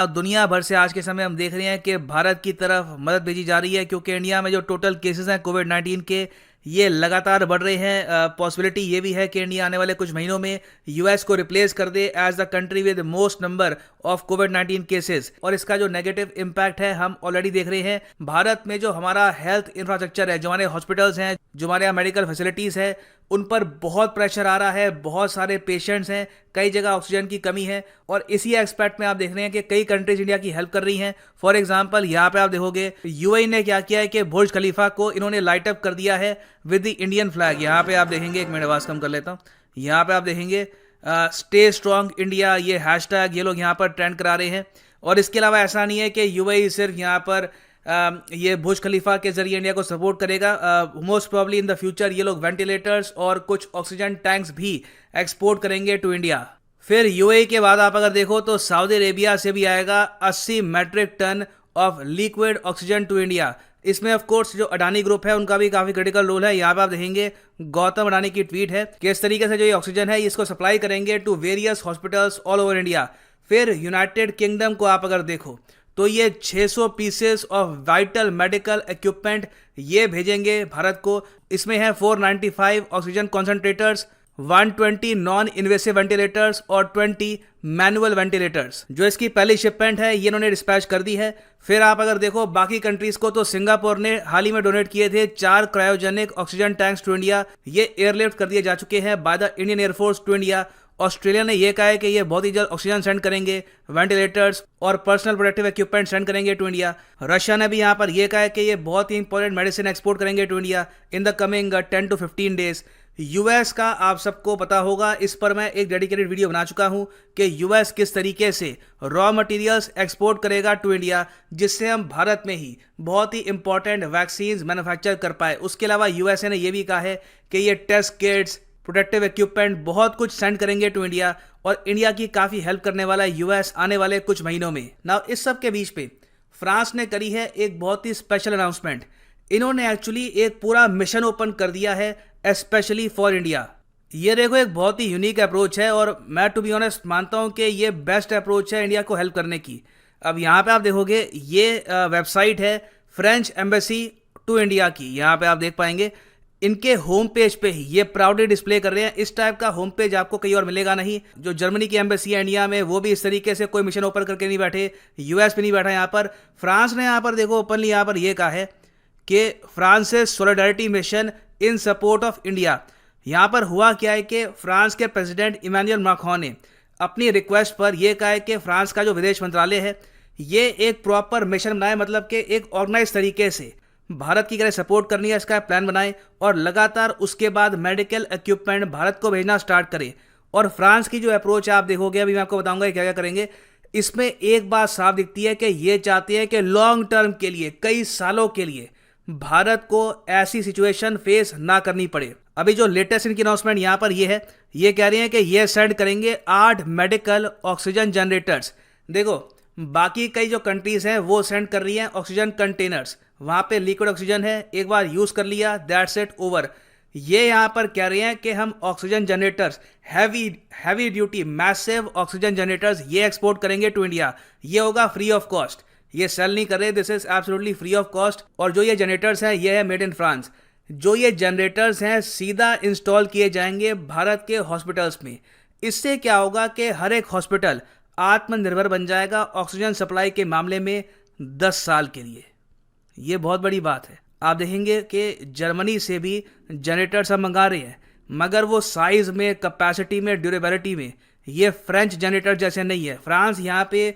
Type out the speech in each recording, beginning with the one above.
अब दुनिया भर से आज के समय हम देख रहे हैं कि भारत की तरफ मदद भेजी जा रही है, क्योंकि इंडिया में जो टोटल केसेस हैं कोविड-19 के, ये लगातार बढ़ रहे हैं। पॉसिबिलिटी ये भी है कि इंडिया आने वाले कुछ महीनों में यूएस को रिप्लेस कर दे as the country with most number of कोविड-19 केसेस। और इसका जो नेगेटिव इम्पैक्ट है हम ऑलरेडी देख रहे हैं। भारत में जो हमारा हेल्थ इंफ्रास्ट्रक्चर है, जो हमारे हॉस्पिटल्स हैं, जो हमारे यहाँ मेडिकल फैसिलिटीज़ है, उन पर बहुत प्रेशर आ रहा है। बहुत सारे पेशेंट्स हैं, कई जगह ऑक्सीजन की कमी है, और इसी एस्पेक्ट में आप देख रहे हैं कि कई कंट्रीज इंडिया की हेल्प कर रही हैं। फॉर एग्जांपल यहाँ पे आप देखोगे यूएई ने क्या किया है कि बुर्ज खलीफा को इन्होंने लाइट अप कर दिया है विद द इंडियन फ्लैग। यहाँ पे आप देखेंगे, एक मिनट आवाज कम कर लेता हूँ, यहाँ पे आप देखेंगे स्टे स्ट्रॉन्ग इंडिया, ये हैशटैग ये लोग यहाँ पर ट्रेंड करा रहे हैं। और इसके अलावा ऐसा नहीं है कि यूएई सिर्फ यहाँ पर ये बुर्ज खलीफा के जरिए इंडिया को सपोर्ट करेगा। Most probably in the future ये लोग वेंटिलेटर्स और कुछ ऑक्सीजन टैंक्स भी एक्सपोर्ट करेंगे टू इंडिया। फिर यूएई के बाद आप अगर देखो तो सऊदी अरेबिया से भी आएगा 80 metric ton of liquid oxygen to India. इसमें ऑफ कोर्स जो अडानी ग्रुप है उनका भी काफी क्रिटिकल रोल है। यहाँ पे आप देखेंगे गौतम अडानी की ट्वीट है कि इस तरीके से जो ये ऑक्सीजन है इसको सप्लाई करेंगे to various hospitals all over India. फिर यूनाइटेड किंगडम को आप अगर देखो तो ये 600 pieces of vital medical equipment ये भेजेंगे भारत को। इसमें है 495 oxygen concentrators, 120 non invasive ventilators और 20 मैनुअल वेंटिलेटर्स। जो इसकी पहली शिपमेंट है ये इन्होंने डिस्पैच कर दी है। फिर आप अगर देखो बाकी कंट्रीज को, तो सिंगापुर ने हाल ही में डोनेट किए थे 4 cryogenic oxygen tanks to India. ये एयरलिफ्ट कर दिए जा चुके हैं by the Indian air force to India. Australia ने यह कहा है कि ये बहुत ही जल्द ऑक्सीजन सेंड करेंगे, वेंटिलेटर्स और पर्सनल प्रोटेक्टिव इक्विपमेंट सेंड करेंगे टू इंडिया। रशिया ने भी यहाँ पर यह कहा है कि ये बहुत ही इंपॉर्टेंट मेडिसिन एक्सपोर्ट करेंगे to India in the coming 10 to 15 days. US का आप सबको पता होगा, इस पर मैं एक डेडिकेटेड वीडियो बना चुका हूं कि यूएस किस तरीके से रॉ मटेरियल्स एक्सपोर्ट करेगा टू इंडिया, जिससे हम भारत में ही बहुत ही इंपॉर्टेंट वैक्सीन मैन्युफैक्चर कर पाए। उसके अलावा यूएसए ने यह भी कहा है कि ये टेस्ट किट्स, प्रोटेक्टिव इक्विपमेंट बहुत कुछ सेंड करेंगे टू इंडिया, और इंडिया की काफी हेल्प करने वाला है यूएस आने वाले कुछ महीनों में। नाउ इस सब के बीच पे फ्रांस ने करी है एक बहुत ही स्पेशल अनाउंसमेंट। इन्होंने एक्चुअली एक पूरा मिशन ओपन कर दिया है स्पेशली फॉर इंडिया। ये देखो एक बहुत ही यूनिक अप्रोच है, और मैं टू बी ऑनेस्ट मानता हूं कि ये बेस्ट अप्रोच है इंडिया को हेल्प करने की। अब यहाँ पे आप देखोगे ये वेबसाइट है फ्रेंच एम्बेसी टू इंडिया की। यहाँ पे आप देख पाएंगे इनके होम पेज पे ही ये प्राउडली डिस्प्ले कर रहे हैं। इस टाइप का होम पेज आपको कहीं और मिलेगा नहीं। जो जर्मनी की एम्बेसी है इंडिया में, वो भी इस तरीके से कोई मिशन ओपन करके नहीं बैठे। यूएस भी नहीं बैठा यहाँ पर। फ्रांस ने यहाँ पर देखो ओपनली यहाँ पर ये कहा है कि France solidarity mission in support of India. यहाँ पर हुआ क्या है कि फ्रांस के प्रेसिडेंट इमैनुअल मैक्रोन ने अपनी रिक्वेस्ट पर यह कहा है कि फ्रांस का जो विदेश मंत्रालय है ये एक प्रॉपर मिशन बनाए, मतलब कि एक ऑर्गेनाइज तरीके से भारत की तरह सपोर्ट करनी है, इसका प्लान बनाए, और लगातार उसके बाद मेडिकल इक्विपमेंट भारत को भेजना स्टार्ट करे। और फ्रांस की जो अप्रोच है आप देखोगे, अभी मैं आपको बताऊंगा क्या क्या करेंगे। इसमें एक बात साफ दिखती है कि ये चाहते हैं कि लॉन्ग टर्म के लिए, कई सालों के लिए भारत को ऐसी सिचुएशन फेस ना करनी पड़े। अभी जो लेटेस्ट इनकी अनाउंसमेंट यहाँ पर ये है, ये कह रही है कि ये सेंड करेंगे 8 मेडिकल ऑक्सीजन जनरेटर्स। देखो बाकी कई जो कंट्रीज हैं वो सेंड कर रही हैं ऑक्सीजन कंटेनर्स, वहां पे लिक्विड ऑक्सीजन है, एक बार यूज कर लिया, दैट्स इट, ओवर। ये यहां पर कह रहे हैं कि हम oxygen generators, heavy duty massive oxygen generators ये एक्सपोर्ट करेंगे टू इंडिया। ये होगा फ्री ऑफ कॉस्ट, ये सेल नहीं कर रहे, this is absolutely free of cost. और जो ये जनरेटर्स हैं ये है मेड इन फ्रांस। जो ये जनरेटर्स हैं सीधा इंस्टॉल किए जाएंगे भारत के हॉस्पिटल्स में। इससे क्या होगा कि हर एक हॉस्पिटल आत्मनिर्भर बन जाएगा ऑक्सीजन सप्लाई के मामले में 10 साल के लिए। ये बहुत बड़ी बात है। आप देखेंगे कि जर्मनी से भी जनरेटर्स हम मंगा रहे हैं, मगर वो साइज में, कैपेसिटी में, ड्यूरेबिलिटी में ये फ्रेंच जनरेटर जैसे नहीं है। फ्रांस यहाँ पे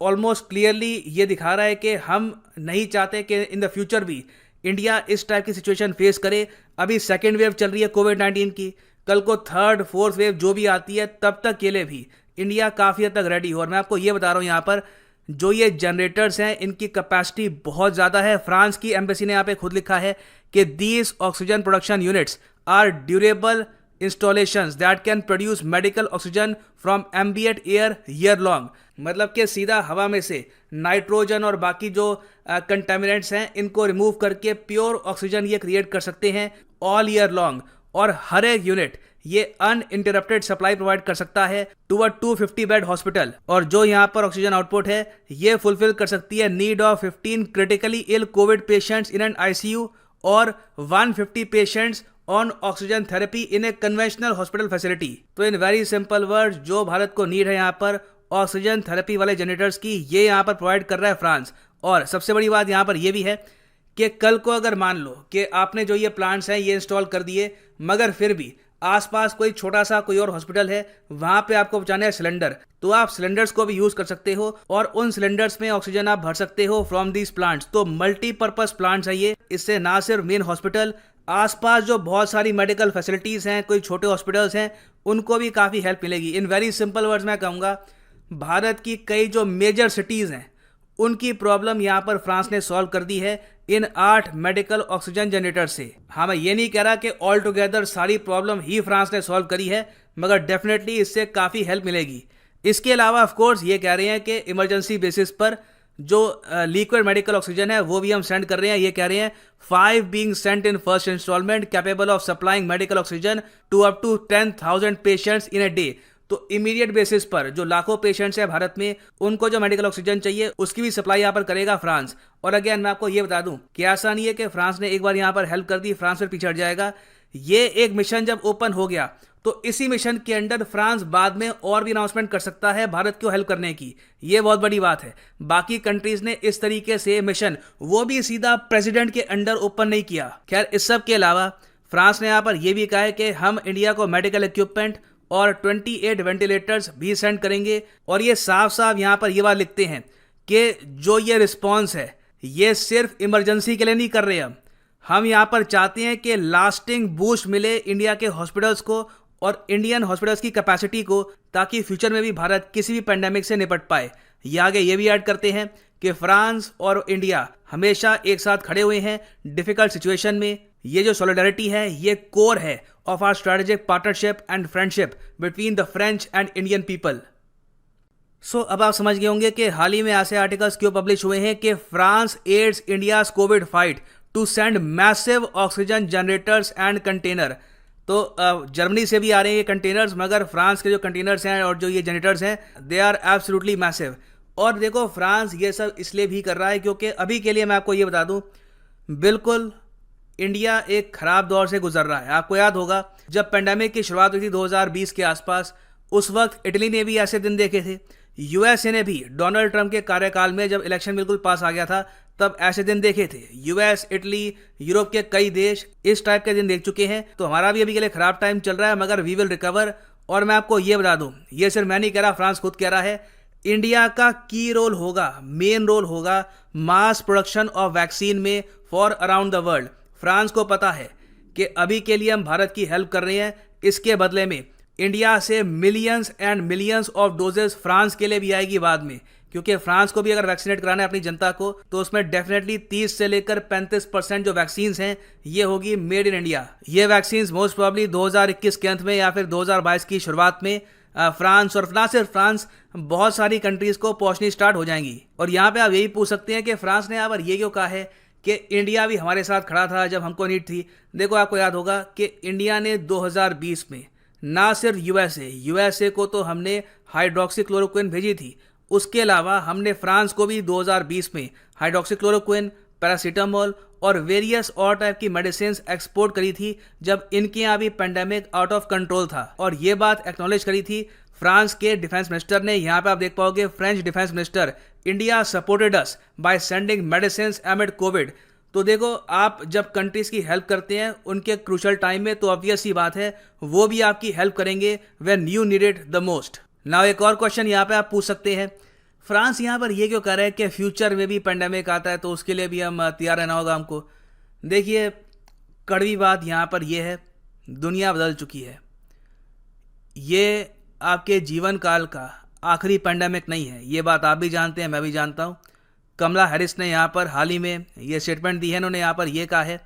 ऑलमोस्ट क्लियरली ये दिखा रहा है कि हम नहीं चाहते कि इन द फ्यूचर भी इंडिया इस टाइप की सिचुएशन फेस करे। अभी सेकेंड वेव चल रही है कोविड-19 की, कल को थर्ड फोर्थ वेव जो भी आती है तब तक के लिए भी इंडिया काफ़ी हद तक रेडी हो। और मैं आपको ये बता रहा हूँ यहाँ पर जो ये जनरेटर्स हैं इनकी कैपेसिटी बहुत ज़्यादा है। फ्रांस की एम्बेसी ने यहाँ पे खुद लिखा है कि these oxygen production units are durable installations that can produce medical oxygen from ambient air year long. मतलब कि सीधा हवा में से नाइट्रोजन और बाकी जो कंटेमिनेंट्स हैं इनको रिमूव करके प्योर ऑक्सीजन ये क्रिएट कर सकते हैं ऑल ईयर लॉन्ग। और हर एक यूनिट ये अनइंटरप्टेड सप्लाई प्रोवाइड कर सकता है टू अ 250 बेड हॉस्पिटल, और जो यहाँ पर ऑक्सीजन आउटपुट है ये फुलफिल कर सकती है need of 15 critically ill covid patients in an ICU और 150 patients on oxygen therapy in a conventional hospital facility. तो इन वेरी सिंपल वर्ड, जो भारत को नीड है यहाँ पर ऑक्सीजन थेरेपी वाले जनरेटर्स की, ये यहाँ पर प्रोवाइड कर रहा है फ्रांस। और सबसे बड़ी बात यहाँ पर ये भी है कि कल को अगर मान लो कि आपने जो ये प्लांट्स हैं ये इंस्टॉल कर दिए, मगर फिर भी आसपास कोई छोटा सा कोई और हॉस्पिटल है, वहां पे आपको पहुंचाना है सिलेंडर, तो आप सिलेंडर्स को भी यूज कर सकते हो और उन सिलेंडर्स में ऑक्सीजन आप भर सकते हो फ्रॉम दीज प्लांट्स। तो मल्टीपर्पज प्लांट्स है ये। इससे ना सिर्फ मेन हॉस्पिटल, आसपास जो बहुत सारी मेडिकल फैसिलिटीज हैं, कोई छोटे हॉस्पिटल्स हैं, उनको भी काफी हेल्प मिलेगी। इन वेरी सिंपल वर्ड्स मैं कहूँगा, भारत की कई जो मेजर सिटीज हैं उनकी प्रॉब्लम यहाँ पर फ्रांस ने सॉल्व कर दी है इन 8 मेडिकल ऑक्सीजन जनरेटर से। हाँ, मैं ये नहीं कह रहा कि ऑल टुगेदर सारी प्रॉब्लम ही फ्रांस ने सॉल्व करी है, मगर डेफिनेटली इससे काफ़ी हेल्प मिलेगी। इसके अलावा ऑफ कोर्स ये कह रहे हैं कि इमरजेंसी बेसिस पर जो लिक्विड मेडिकल ऑक्सीजन है वो भी हम सेंड कर रहे हैं। ये कह रहे हैं 5 being sent in first instalment capable of supplying medical oxygen to up to 10,000 patients in a day. तो इमीडिएट बेसिस पर जो लाखों पेशेंट्स हैं भारत में, उनको जो मेडिकल ऑक्सीजन चाहिए उसकी भी सप्लाई यहाँ पर करेगा फ्रांस। और अगेन मैं आपको ये बता दूं कि ऐसा नहीं है कि फ्रांस ने एक बार यहाँ पर हेल्प कर दी फ्रांस फिर पीछे हट जाएगा। ये एक मिशन जब ओपन हो गया तो इसी मिशन के अंडर फ्रांस बाद में और भी अनाउंसमेंट कर सकता है भारत को हेल्प करने की। ये बहुत बड़ी बात है। बाकी कंट्रीज ने इस तरीके से मिशन वो भी सीधा प्रेसिडेंट के अंडर ओपन नहीं किया। खैर, इस सब के अलावा फ्रांस ने यहाँ पर यह भी कहा है कि हम इंडिया को मेडिकल इक्विपमेंट और 28 वेंटिलेटर्स भी सेंड करेंगे। और ये साफ साफ यहाँ पर ये बात लिखते हैं कि जो ये रिस्पॉन्स है ये सिर्फ इमरजेंसी के लिए नहीं कर रहे हम यहाँ पर चाहते हैं कि लास्टिंग बूस्ट मिले इंडिया के हॉस्पिटल्स को और इंडियन हॉस्पिटल्स की कैपेसिटी को, ताकि फ्यूचर में भी भारत किसी भी पेंडेमिक से निपट पाए। ये आगे ये भी ऐड करते हैं कि फ्रांस और इंडिया हमेशा एक साथ खड़े हुए हैं डिफिकल्ट सिचुएशन में। ये जो सॉलिडारिटी है ये कोर है of our strategic partnership and friendship between the French and Indian people. So अब आप समझ गए होंगे कि हाल ही में ऐसे आर्टिकल्स क्यों पब्लिश हुए हैं कि France aids India's covid fight to send massive oxygen generators and container. तो जर्मनी से भी आ रहे हैं ये कंटेनर्स, मगर फ्रांस के जो कंटेनर्स हैं और जो ये जनरेटर्स हैं दे आर एब्सोल्युटली मैसिव। और देखो, फ्रांस ये सब इसलिए भी कर रहा है क्योंकि अभी के लिए मैं आपको ये बता दूं, बिल्कुल इंडिया एक खराब दौर से गुजर रहा है। आपको याद होगा जब पेंडेमिक की शुरुआत हुई थी 2020 के आसपास, उस वक्त इटली ने भी ऐसे दिन देखे थे, यूएसए ने भी डोनाल्ड ट्रंप के कार्यकाल में जब इलेक्शन बिल्कुल पास आ गया था तब ऐसे दिन देखे थे। यूएस, इटली, यूरोप के कई देश इस टाइप के दिन देख चुके हैं। तो हमारा भी अभी के लिए खराब टाइम चल रहा है, मगर वी विल रिकवर। और मैं आपको ये बता दूं, ये सिर्फ मैं नहीं कह रहा, फ्रांस खुद कह रहा है, इंडिया का की रोल होगा, मेन रोल होगा मास प्रोडक्शन ऑफ वैक्सीन में for around the world. France को पता है कि अभी के लिए हम भारत की हेल्प कर रहे हैं, इसके बदले में इंडिया से millions and millions of doses France के लिए भी आएगी बाद में, क्योंकि फ्रांस को भी अगर वैक्सीनेट कराना है अपनी जनता को तो उसमें डेफिनेटली 30 से लेकर 35% जो वैक्सीन्स हैं ये होगी मेड इन इंडिया। ये वैक्सीन्स मोस्ट प्रॉब्ली 2021 के अंत में या फिर 2022 की शुरुआत में फ्रांस, और ना सिर्फ फ्रांस, बहुत सारी कंट्रीज को पहुंचनी स्टार्ट हो जाएंगी। और यहाँ पे आप यही पूछ सकते हैं कि फ्रांस ने यहाँ पर ये क्यों कहा है कि इंडिया भी हमारे साथ खड़ा था जब हमको नीड थी। देखो, आपको याद होगा कि इंडिया ने 2020 में ना सिर्फ यूएसए को तो हमने हाइड्रोक्सीक्लोरोक्विन भेजी थी, उसके अलावा हमने फ्रांस को भी 2020 में हाइड्रोक्सीक्लोरोक्विन, पैरासीटामोल और वेरियस और टाइप की मेडिसिन एक्सपोर्ट करी थी जब इनके यहाँ भी पेंडेमिक आउट ऑफ कंट्रोल था। और ये बात एक्नॉलेज करी थी फ्रांस के डिफेंस मिनिस्टर ने। यहाँ पे आप देख पाओगे French defence minister, India supported us by sending medicine एमिड Covid. तो देखो, आप जब कंट्रीज की हेल्प करते हैं उनके क्रूशल टाइम में, तो ऑब्वियस सी बात है वो भी आपकी हेल्प करेंगे when you need it the most. Now एक और क्वेश्चन यहाँ पे आप पूछ सकते हैं, फ्रांस यहाँ पर ये क्यों कह रहा है कि फ्यूचर में भी पेंडेमिक आता है तो उसके लिए भी हम तैयार रहना होगा हमको। देखिए, कड़वी बात यहाँ पर यह है, दुनिया बदल चुकी है। ये आपके जीवन काल का आखिरी पेंडेमिक नहीं है, ये बात आप भी जानते हैं, मैं भी जानता हूँ। कमला हैरिस ने यहाँ पर हाल ही में ये स्टेटमेंट दी है, उन्होंने यहाँ पर ये कहा है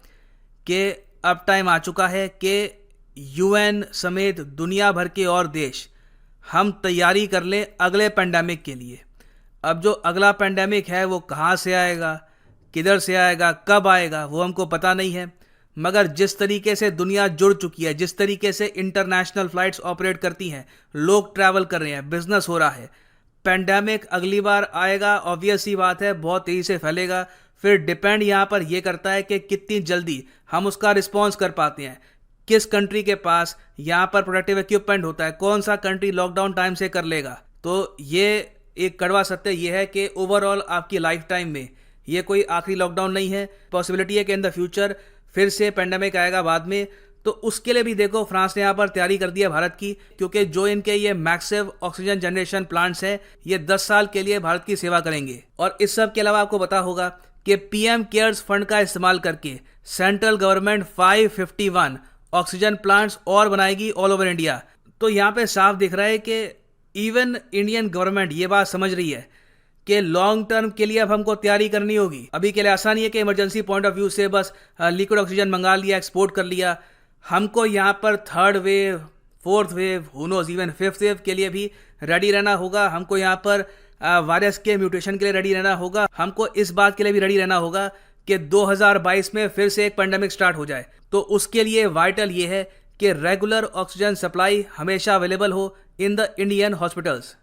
कि अब टाइम आ चुका है कि यूएन समेत दुनिया भर के और देश हम तैयारी कर लें अगले पेंडेमिक के लिए। अब जो अगला पेंडेमिक है वो कहाँ से आएगा, किधर से आएगा, कब आएगा, वो हमको पता नहीं है, मगर जिस तरीके से दुनिया जुड़ चुकी है, जिस तरीके से इंटरनेशनल फ्लाइट्स ऑपरेट करती हैं, लोग ट्रैवल कर रहे हैं, बिजनेस हो रहा है, पेंडेमिक अगली बार आएगा, ऑब्वियस सी बात है, बहुत तेजी से फैलेगा। फिर डिपेंड यहाँ पर यह करता है कि कितनी जल्दी हम उसका रिस्पॉन्स कर पाते हैं, किस कंट्री के पास यहाँ पर प्रोडक्टिव इक्विपमेंट होता है, कौन सा कंट्री लॉकडाउन टाइम से कर लेगा। तो ये एक कड़वा सत्य ये है कि ओवरऑल आपकी लाइफ टाइम में ये कोई आखिरी लॉकडाउन नहीं है। पॉसिबिलिटी है कि इन द फ्यूचर फिर से पेंडेमिक आएगा बाद में। तो उसके लिए भी देखो फ्रांस ने यहाँ पर तैयारी कर दी है भारत की, क्योंकि जो इनके ये मैक्सिव ऑक्सीजन जनरेशन प्लांट्स हैं ये 10 साल के लिए भारत की सेवा करेंगे। और इस सब के अलावा आपको पता होगा कि पीएम केयर्स फंड का इस्तेमाल करके सेंट्रल गवर्नमेंट 551 ऑक्सीजन प्लांट्स और बनाएगी ऑल ओवर इंडिया। तो यहाँ पे साफ दिख रहा है कि इवन इंडियन गवर्नमेंट ये बात समझ रही है कि लॉन्ग टर्म के लिए अब हमको तैयारी करनी होगी। अभी के लिए आसान नहीं है कि इमरजेंसी पॉइंट ऑफ व्यू से बस लिक्विड ऑक्सीजन मंगा लिया, एक्सपोर्ट कर लिया। हमको यहाँ पर third wave, fourth wave, who knows even fifth wave के लिए भी रेडी रहना होगा। हमको यहाँ पर वायरस के म्यूटेशन के लिए रेडी रहना होगा। हमको इस बात के लिए भी रेडी रहना होगा कि 2022 में फिर से एक पेंडेमिक स्टार्ट हो जाए। तो उसके लिए वाइटल ये है कि रेगुलर ऑक्सीजन सप्लाई हमेशा अवेलेबल हो इन द इंडियन हॉस्पिटल्स।